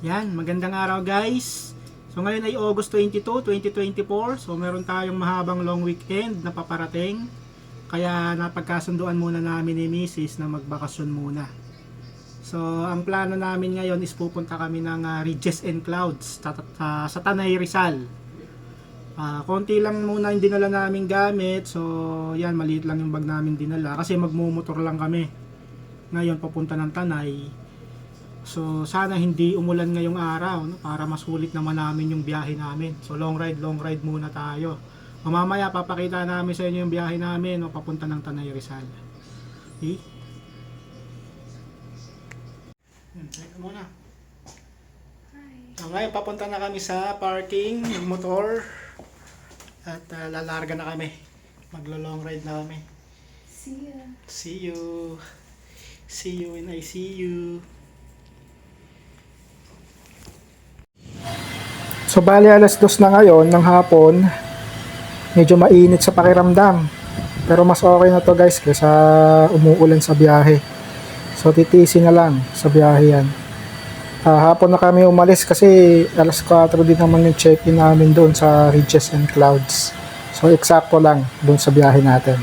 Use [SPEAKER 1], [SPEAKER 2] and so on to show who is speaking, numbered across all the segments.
[SPEAKER 1] Yan, magandang araw guys. So ngayon ay August 22, 2024. So meron tayong mahabang long weekend na paparating. Kaya napagkasunduan muna namin ni Mrs. na magbakasyon muna. So ang plano namin ngayon is pupunta kami ng Ridges and Clouds sa Tanay Rizal. Konti lang muna yung dinala naming gamit. So yan, maliit lang yung bag namin dinala kasi magmumotor lang kami. Ngayon papunta ng Tanay. So sana hindi umulan ngayong araw, no? Para masulit naman namin yung biyahe namin. So long ride muna tayo. Mamaya papakita namin sa inyo yung biyahe namin, no? Papunta ng Tanay Rizal. Okay? Teka muna. So ngayon papunta na kami sa parking ng motor. At lalarga na kami. Maglo-long ride na kami.
[SPEAKER 2] See ya.
[SPEAKER 1] See you. See you when I see you. So bali alas 2 na ngayon ng hapon. Medyo mainit sa pakiramdam. Pero mas okay na to guys kaysa umuulan sa biyahe. So titiisin na lang sa biyahe yan. Hapon na kami umalis kasi alas 4 din naman yung check-in namin doon sa Ridges and Clouds. So eksakto lang doon sa biyahe natin.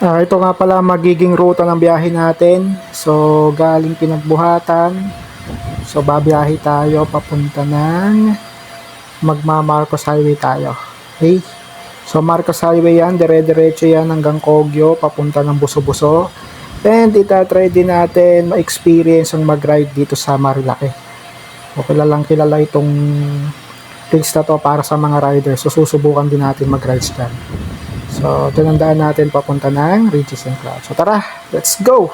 [SPEAKER 1] Ito nga pala magiging ruta ng biyahe natin. So galing Pinagbuhatan. So babiyahe tayo papunta ng Marcos Highway tayo. Okay? So Marcos Highway yan, dire-diretso yan hanggang Kogyo, papunta ng Buso-Buso. And itatry din natin ma-experience ang mag-ride dito sa Marilake. O kilala itong place na to para sa mga riders. So susubukan din natin mag-rides dyan. So tinandaan natin papunta ng Ridges and Clouds. So tara, let's go!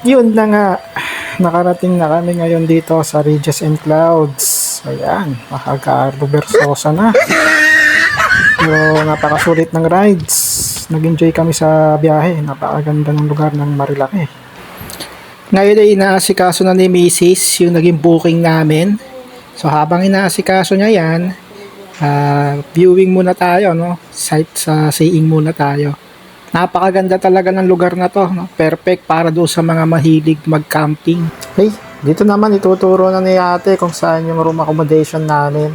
[SPEAKER 1] Yun na nga, nakarating na kami ngayon dito sa Ridges and Clouds. Ayan, makaka-Robertsosa na. Pero napakasulit ng rides. Nag-enjoy kami sa biyahe. Napakaganda ng lugar ng Marilaki. Ngayon ay inaasikaso na ni Mrs. yung naging booking namin. So habang inaasikaso niya yan, viewing muna tayo, no? Sight sa seeing muna tayo. Napakaganda talaga ng lugar na to, no? Perfect para doon sa mga mahilig mag-camping. Okay, dito naman ituturo na ni ate kung saan yung room accommodation namin.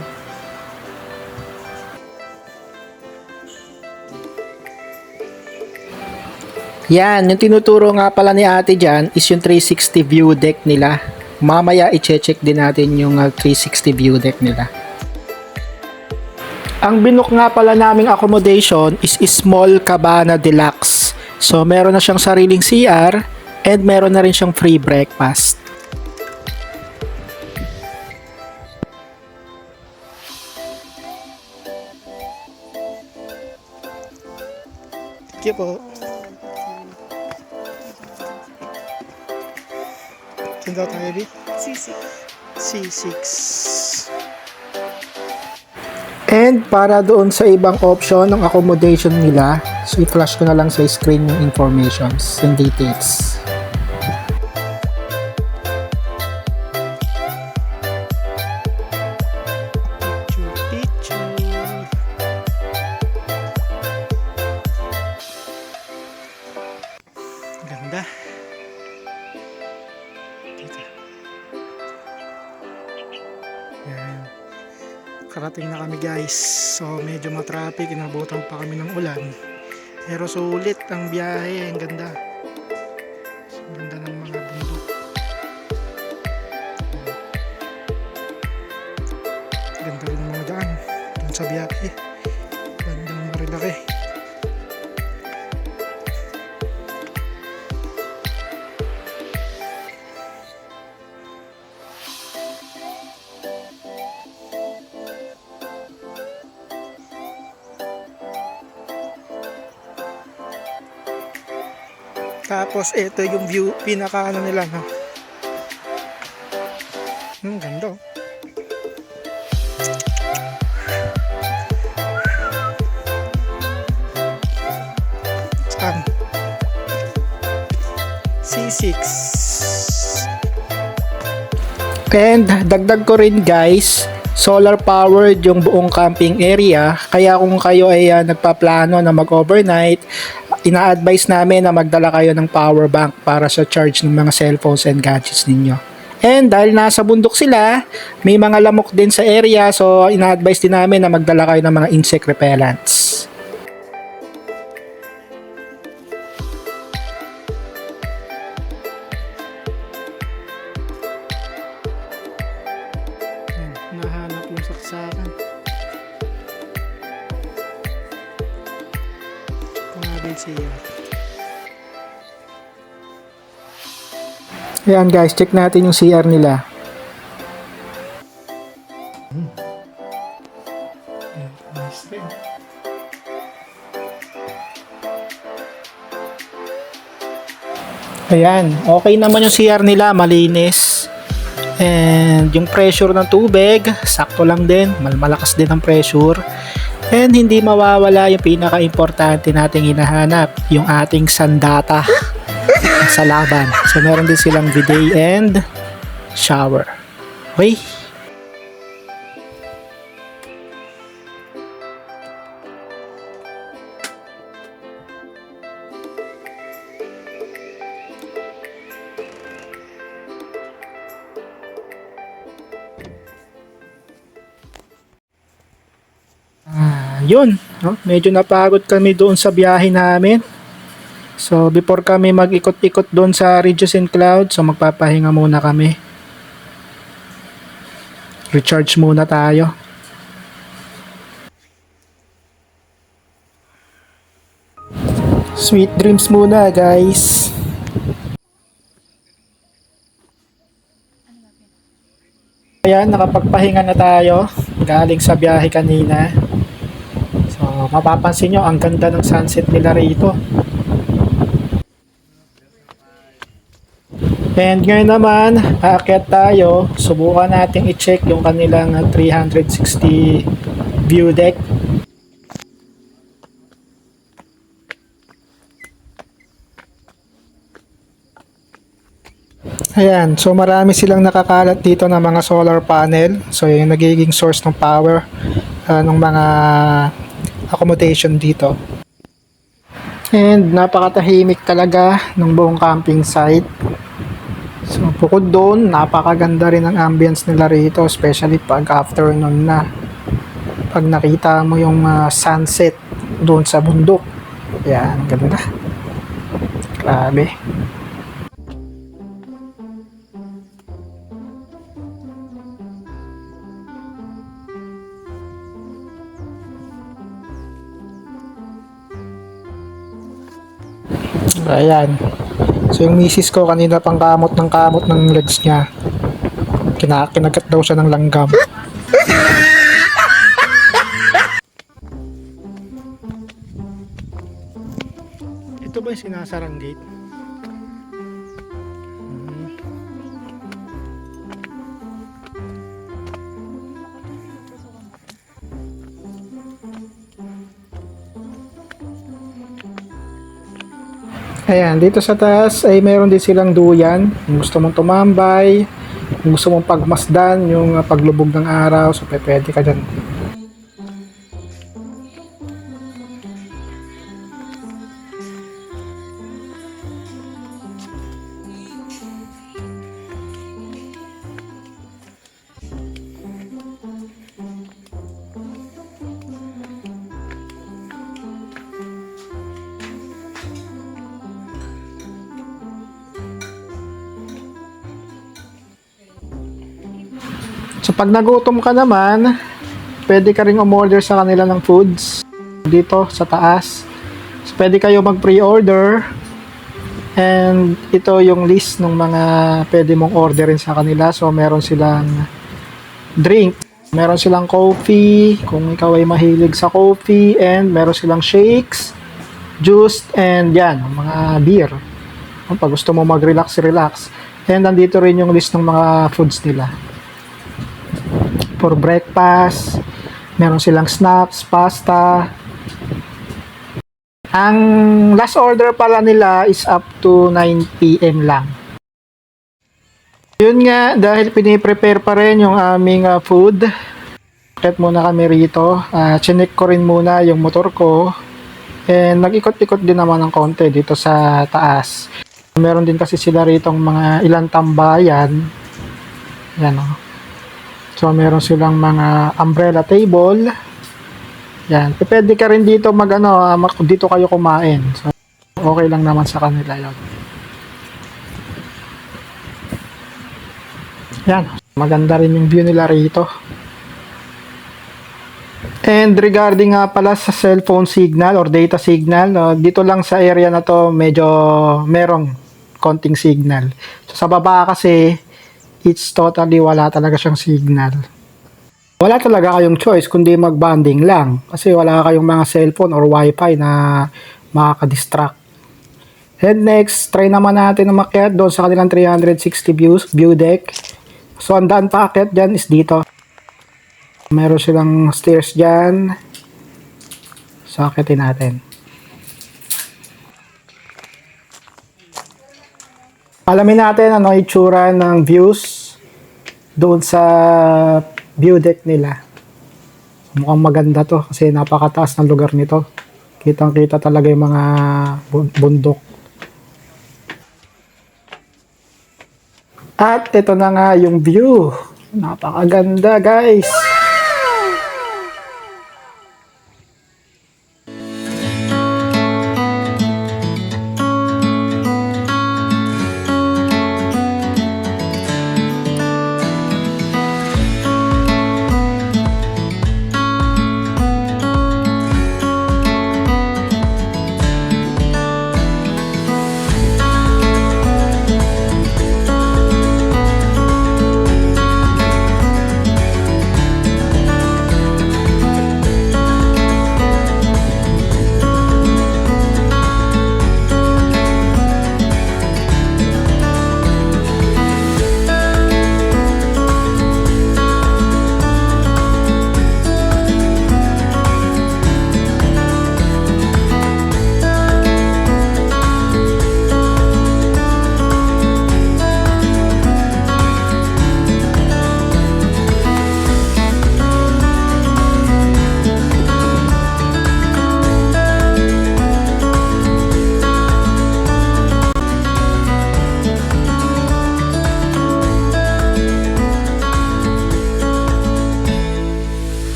[SPEAKER 1] Yan, yung tinuturo nga pala ni ate dyan is yung 360 view deck nila. Mamaya i-check din natin yung 360 view deck nila. Ang binook nga pala naming accommodation is Small Cabana Deluxe. So meron na siyang sariling CR and meron na rin siyang free breakfast. Thank you po. Saan daw tayo, B?
[SPEAKER 2] C6.
[SPEAKER 1] C6. And para doon sa ibang option ng accommodation nila, so i-flash ko na lang sa screen yung informations and details. Picture. Ganda. Dito. Yan. Karating na kami guys. So medyo matraffic, inabutan pa kami ng ulan. Pero sulit ang biyahe, ang ganda. Ang ganda ng mga bundok. Ganda rin ng mga daan dun sa biyahe. Gandang Marilaki. Tapos ito yung view, pinaka ano nila, no? Ganda oh. Saan? C6. And dagdag ko rin guys, solar powered yung buong camping area. Kaya kung kayo ay nagpaplano na mag-overnight, ina-advise namin na magdala kayo ng power bank para sa charge ng mga cellphones and gadgets ninyo. And dahil nasa bundok sila, may mga lamok din sa area, so ina-advise din namin na magdala kayo ng mga insect repellents. Nahanap yung saksakan. siya. Ayan guys, check natin yung CR nila. Nice rin. Ayan, okay naman yung CR nila, malinis. And yung pressure ng tubig, sakto lang din, malakas din ang pressure. And hindi mawawala yung pinaka-importante nating hinahanap, yung ating sandata sa laban. So meron din silang bidet and shower. Okay? Yun, no? Medyo napagod kami doon sa biyahe namin. So before kami mag-ikot-ikot doon sa Ridges and Clouds, so magpapahinga muna kami. Recharge muna tayo. Sweet dreams muna, guys. Ayan, nakapagpahinga na tayo galing sa biyahe kanina. So, mapapansin nyo, ang ganda ng sunset nila rito. And ngayon naman, aakyat tayo. Subukan natin i-check yung kanilang 360 view deck. Ayan, so marami silang nakakalat dito ng mga solar panel. So yung nagiging source ng power ng mga accommodation dito. And napakatahimik talaga ng buong camping site. So bukod doon, napakaganda rin ang ambience nila rito, especially pag afternoon na. Pag nakita mo yung sunset doon sa bundok. Ayan, ganda. Grabe. Ayan. So yung misis ko kanina pang kamot ng legs niya. Kinagat daw siya ng langgam. Ito ba yung sinasarang gate? Ayan, dito sa taas ay meron din silang duyan. Kung gusto mong tumambay, kung gusto mong pagmasdan yung paglubog ng araw, so pwede ka dyan. So pag nagutom ka naman, pwede ka ring umorder sa kanila ng foods dito sa taas. So pwede kayo mag-pre-order, and ito yung list ng mga pwede mong orderin sa kanila. So meron silang drink, meron silang coffee kung ikaw ay mahilig sa coffee, and meron silang shakes, juice, and yan, mga beer. Pag gusto mo mag-relax. And nandito rin yung list ng mga foods nila. For breakfast, meron silang snacks, pasta. Ang last order pala nila is up to 9 PM lang. Yun nga, dahil piniprepare pa rin yung aming food. Kaya muna kami rito. Chinek ko rin muna yung motor ko. And nag-ikot-ikot din naman ng konti dito sa taas. Meron din kasi sila rito mga ilang tambayan. Yan o. So, meron silang mga umbrella table. Yan. Pwede ka rin dito dito kayo kumain. So, okay lang naman sa kanila yun. Yan. Maganda rin yung view nila rito. And regarding nga pala sa cellphone signal or data signal, dito lang sa area na to medyo merong konting signal. So, sa baba kasi it's totally wala talaga siyang signal. Wala talaga kayong choice kundi mag-bonding lang kasi wala kayong mga cellphone or wifi na makaka-distract. And next, try naman natin na makyat doon sa kanilang 360 view deck. So, ang daan pa akyat dyan is dito. Meron silang stairs dyan. So, akyatin natin. Alamin natin ano itsura ng views doon sa view deck nila. Mukhang maganda to kasi napakataas ng lugar nito. Kitang-kita talaga yung mga bundok. At ito na nga yung view. Napakaganda, guys.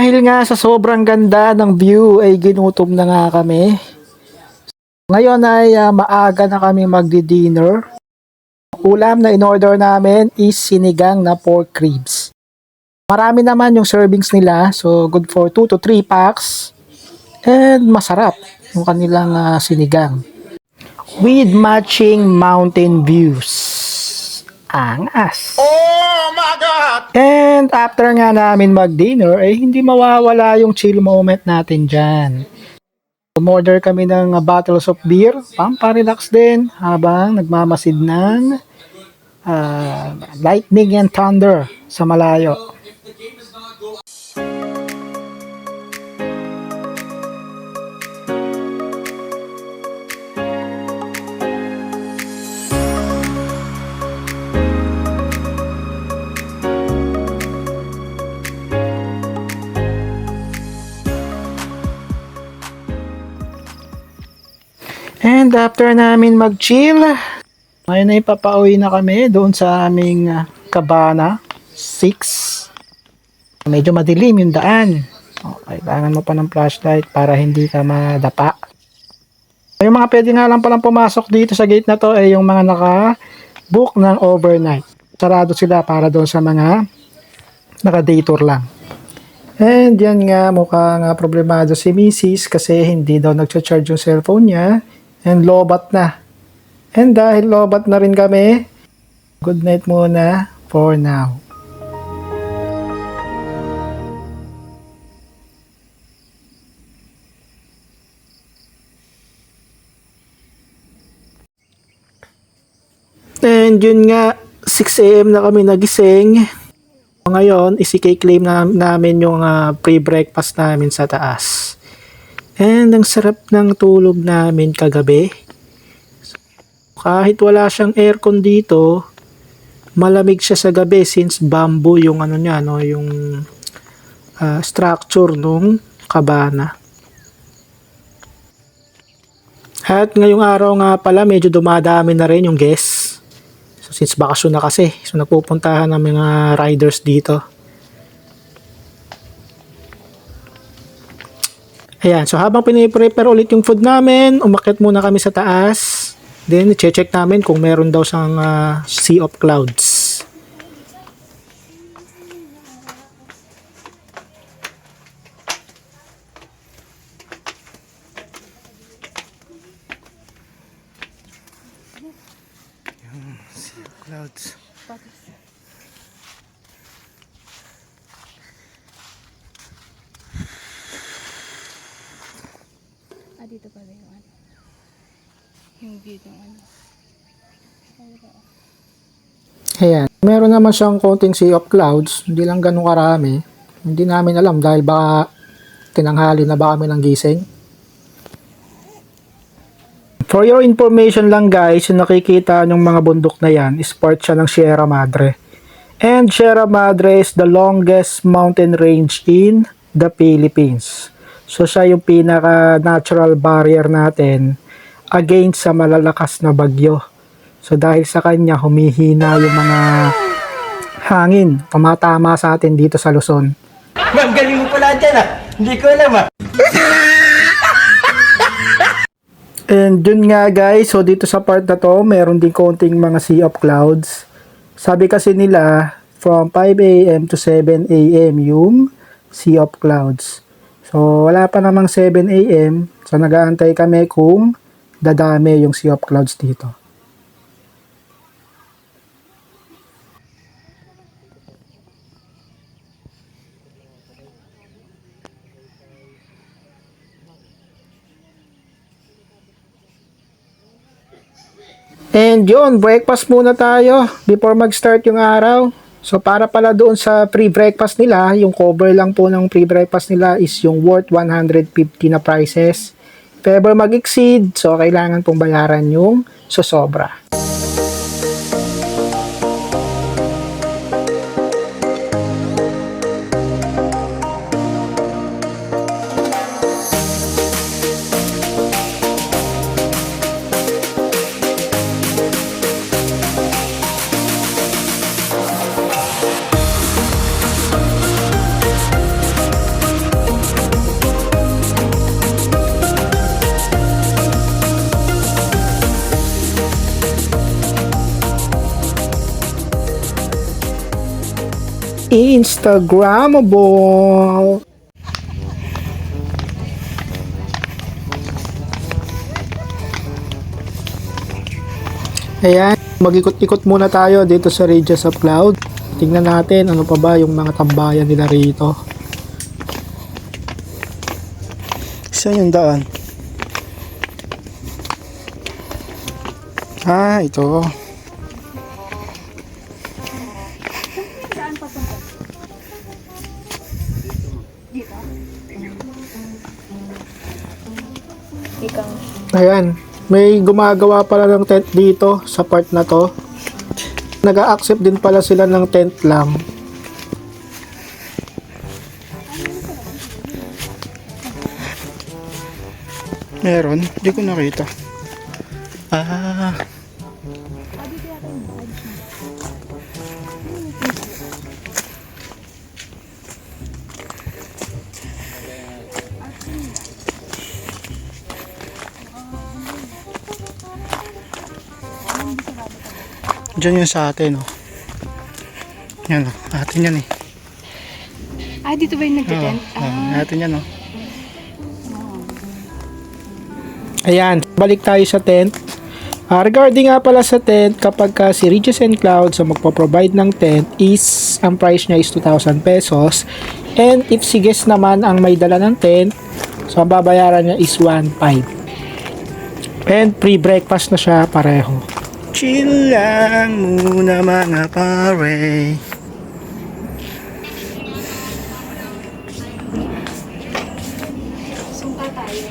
[SPEAKER 1] dahil nga sa sobrang ganda ng view ay ginutom na nga kami. Ngayon ay maaga na kami magdi-dinner. Ulam na in-order namin is sinigang na pork ribs. Marami naman yung servings nila, so good for 2 to 3 packs. And masarap yung kanilang sinigang. With matching mountain views. Angas. Oh my God! And after nga namin mag-dinner, hindi mawawala yung chill moment natin dyan. Umorder kami ng bottles of beer, pamparelax din habang nagmamasid ng lightning and thunder sa malayo. And after namin mag-chill, ngayon ay papauwi na kami doon sa aming cabana 6. Medyo madilim yung daan. Kailangan mo pa ng flashlight para hindi ka madapa. Yung mga pwede nga lang palang pumasok dito sa gate na to ay yung mga naka-book ng overnight. Sarado sila para doon sa mga naka-day tour lang. And yan nga, mukhang problemado si Mrs. kasi hindi daw nagcha-charge yung cellphone niya. And lobat na. And dahil lobat na rin kami, good night muna for now. And yun nga, 6 AM na kami nagising. Ngayon, isi-claim namin yung pre-breakfast namin sa taas. And ang sarap ng tulog namin kagabi. Kahit wala siyang aircon dito, malamig siya sa gabi since bamboo yung niya, no, yung structure nung kabana. At ngayong araw nga pala, medyo dumadami na rin yung guests. So since bakasyon na kasi, so nagpupuntahan ng mga riders dito. Ayan, so habang piniprepare ulit yung food namin, umakyat muna kami sa taas. Then, check namin kung meron daw sang sea of clouds. Sea of clouds.
[SPEAKER 2] Dito pala yung yung view ng
[SPEAKER 1] Ayan, meron naman siyang konting sea of clouds, hindi lang ganun karami. Hindi namin alam dahil baka tinanghali na ba kami ng gising. For your information lang guys, yung nakikita yung mga bundok na yan is part siya ng Sierra Madre. And Sierra Madre is the longest mountain range in the Philippines. So siya yung pinaka-natural barrier natin against sa malalakas na bagyo. So dahil sa kanya humihina yung mga hangin, tumatama sa atin dito sa Luzon.
[SPEAKER 3] Ma'am, galing mo pala dyan Hindi ko alam
[SPEAKER 1] And dun nga guys, so dito sa part na to, meron din konting mga sea of clouds. Sabi kasi nila, from 5 AM to 7 AM yung sea of clouds. So, wala pa namang 7 AM. So, nag-aantay kami kung dadami yung sea of clouds dito. And yun, breakfast muna tayo before mag-start yung araw. So para pala doon sa pre-breakfast nila, yung cover lang po ng pre-breakfast nila is yung worth 150 na prices. If ever mag-exceed, so kailangan pong bayaran yung sosobra. Instagrammable. Ayan, mag-ikot-ikot muna tayo dito sa Regis of Cloud. Tingnan natin ano pa ba yung mga tambayan nila rito. Saan yung daan? Ah, ito.
[SPEAKER 2] Saan papunta? Dito? Ikaw.
[SPEAKER 1] Ayan, may gumagawa pala ng tent dito sa part na to. Nag-a-accept din pala sila ng tent lang. Meron, hindi ko nakita. Ah, dyan yung sa atin, oh. Yan, oh. Atin yan, eh.
[SPEAKER 2] Ah, dito ba yung nagtitent?
[SPEAKER 1] Atin yan, oh. Ayan, balik tayo sa tent. Regarding nga pala sa tent, kapag si Regis and Cloud sa magpo-provide ng tent is, ang price niya is 2,000 pesos. And if si guest naman ang may dala ng tent, so ang babayaran niya is 1,500. And free breakfast na siya pareho. Chill lang muna mga pare.
[SPEAKER 2] Sumpa tayo.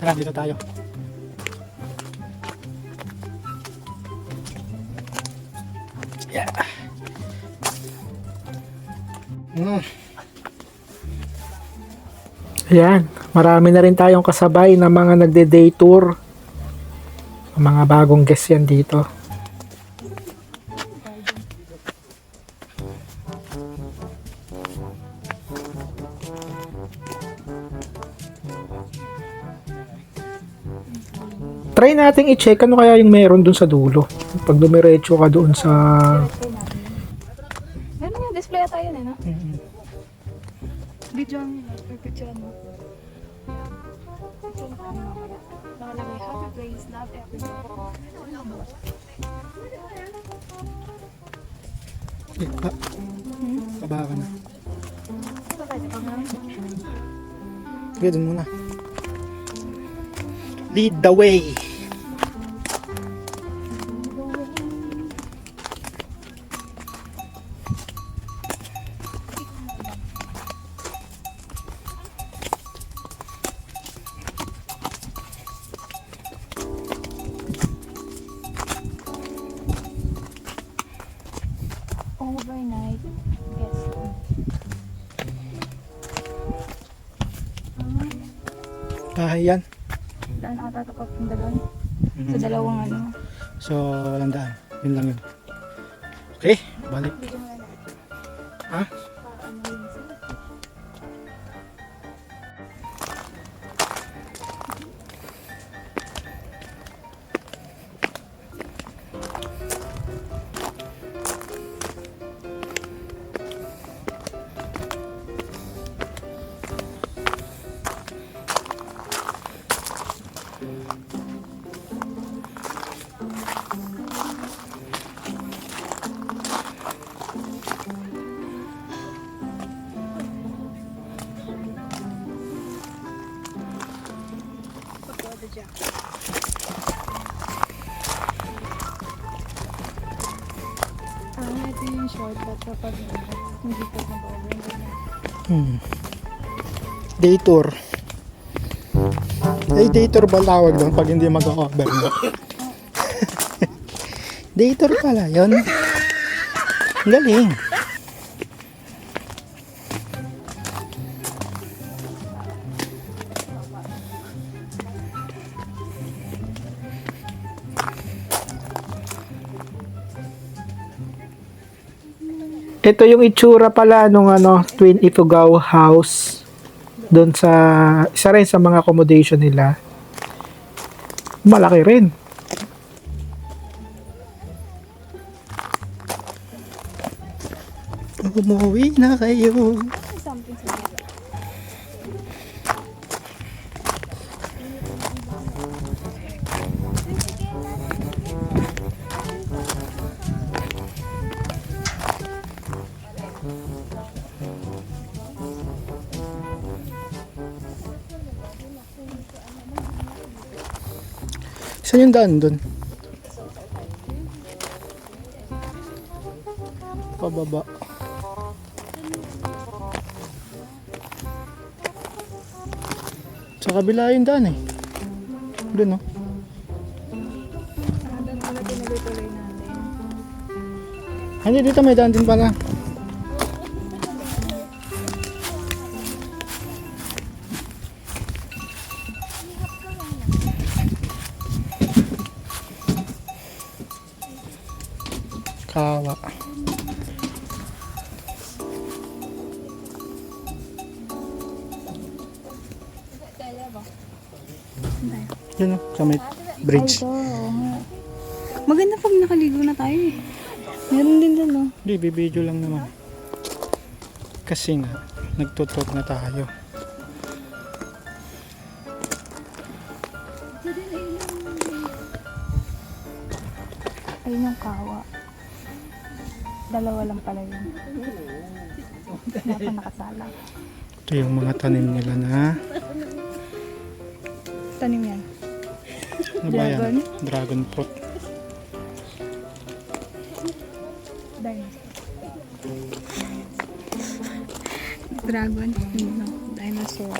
[SPEAKER 1] Tara, dito tayo. Yeah. Ayan, marami na rin tayong kasabay na mga nagde-day tour. Mga bagong guests yan dito. Try nating i-check ano kaya yung meron dun sa dulo. Pag dumiretso ka doon sa...
[SPEAKER 2] Meron nga, display tayo na, no? Video ang picture mo. Nakalagay, happy place, not everything.
[SPEAKER 1] Kaba ka na. Sige, dun muna. Lead the way.
[SPEAKER 2] Overnight
[SPEAKER 1] bahay yan.
[SPEAKER 2] Daan ata ito papunta doon. Sa dalawang ano.
[SPEAKER 1] So, walang daan. Yun lang yun. Okay, balik. Ha?
[SPEAKER 2] Ito yung shortcut kapag hindi ka mag-over.
[SPEAKER 1] Day tour. Ay, day tour ba tawag doon pag hindi mag-over? Day tour pala, yun. Galing. Ito yung itsura pala nung Twin Ifugao House doon sa isa rin sa mga accommodation nila. Malaki rin. Umuwi na kayo.
[SPEAKER 2] Something sa
[SPEAKER 1] Saan yung daan doon? Pababa. Sa kabila yung daan eh. Doon oh.
[SPEAKER 2] doon pala tinuloy-tuloy natin.
[SPEAKER 1] Hindi, dito may daan din pala. Kawa. Yun oh, sa may bridge.
[SPEAKER 2] Ito, oo nga. Maganda pag nakaligo na tayo eh. Meron din doon, no?
[SPEAKER 1] Hindi, bibidyo lang naman. Kasi nga, nagtutok na tayo.
[SPEAKER 2] Ayun yung kawa. Dalawa lang pala yun. Wala pa nakasala.
[SPEAKER 1] Ito yung mga tanim nila na
[SPEAKER 2] Tanim yan.
[SPEAKER 1] ano ba yan?
[SPEAKER 2] Dragon?
[SPEAKER 1] Dragon fruit.
[SPEAKER 2] Dinosaur. Dragon? No. Dinosaur.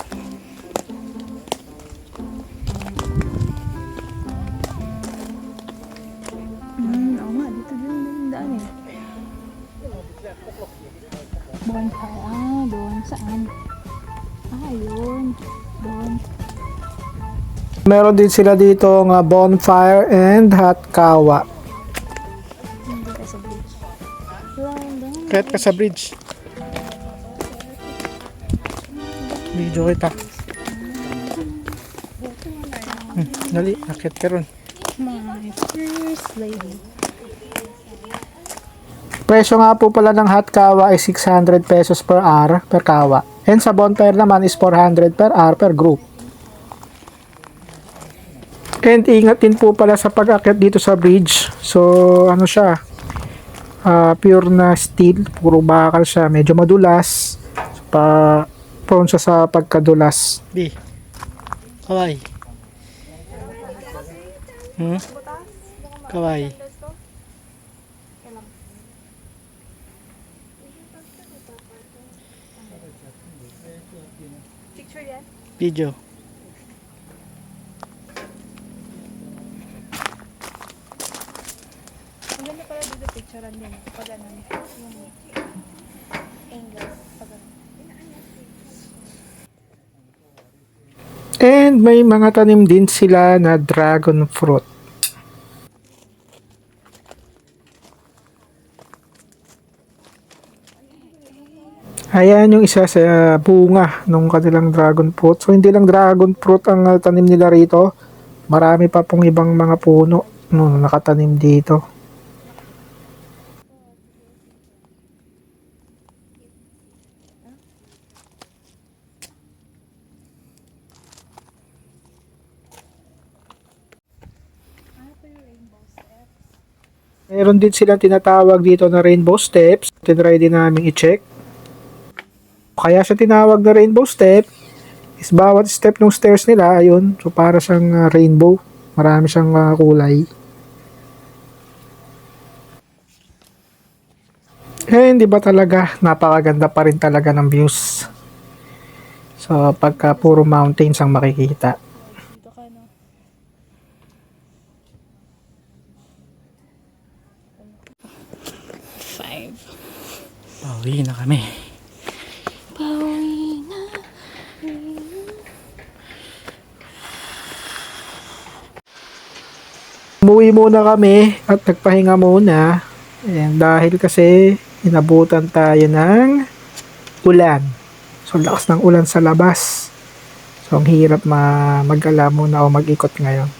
[SPEAKER 2] Oo nga, dito din yung daan eh. Bonfire. Ah, doon. Saan? Ah, yun. Doon.
[SPEAKER 1] Meron din sila dito nga bonfire and hot kawa.
[SPEAKER 2] Hindi ka sa bridge. Doon, doon.
[SPEAKER 1] Kahit ka sa bridge. Video kita. Dali, akit ka ron.
[SPEAKER 2] My first lady.
[SPEAKER 1] Presyo nga po pala ng hot kawa ay 600 pesos per hour per kawa. And sa bonfire naman is 400 per hour per group. And ingat din po pala sa pag-akyat dito sa bridge. So, ano siya? Pure na steel. Puro bakal siya. Medyo madulas. Prone siya sa pagkadulas. Di. Kaway. Kaway.
[SPEAKER 2] Picture yan?
[SPEAKER 1] Video.
[SPEAKER 2] Ang ganda pala dito picturean din. Pag ano, yung angle. Pag ano.
[SPEAKER 1] And may mga tanim din sila na dragon fruit. Ayan yung isa sa bunga ng kanilang dragon fruit. So hindi lang dragon fruit ang tanim nila rito. Marami pa pong ibang mga puno nakatanim dito. Meron din silang tinatawag dito na rainbow steps. Tinry din namin i-check. Kaya siya tinawag na rainbow step is bawat step ng stairs nila, ayun, so para siyang rainbow. Marami siyang kulay. Eh, di ba talaga, napakaganda pa rin talaga ng views. So, pagka puro mountains ang makikita.
[SPEAKER 2] Dito ka, no? Five.
[SPEAKER 1] Pauwi na kami.
[SPEAKER 2] Pauwi na.
[SPEAKER 1] Umuwi muna kami at nagpahinga muna. And dahil kasi inabutan tayo ng ulan. So, lakas ng ulan sa labas. So, ang hirap mag-ala muna o mag-ikot ngayon.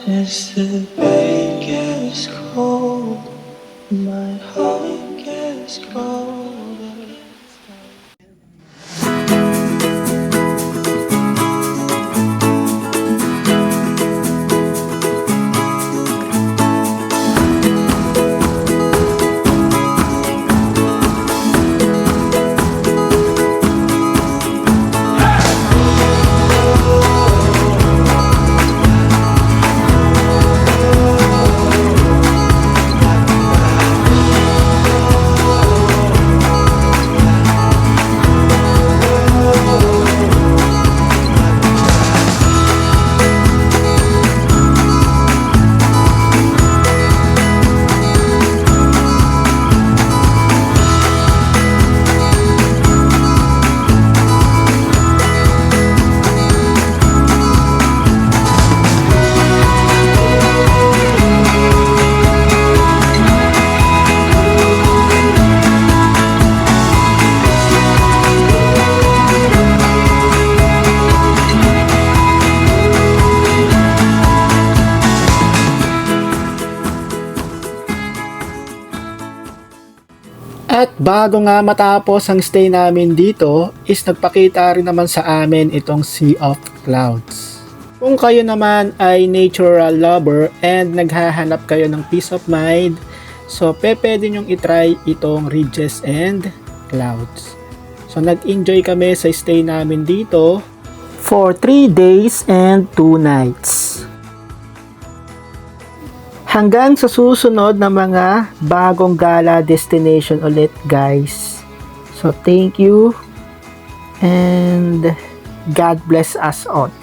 [SPEAKER 3] As the pain gets cold, my heart gets colder.
[SPEAKER 1] At bago nga matapos ang stay namin dito, is nagpakita rin naman sa amin itong Sea of Clouds. Kung kayo naman ay natural lover and naghahanap kayo ng peace of mind, so pwede nyong itry itong Ridges and Clouds. So nag-enjoy kami sa stay namin dito for 3 days and 2 nights. Hanggang sa susunod na mga bagong gala destination ulit, guys. So thank you and God bless us all.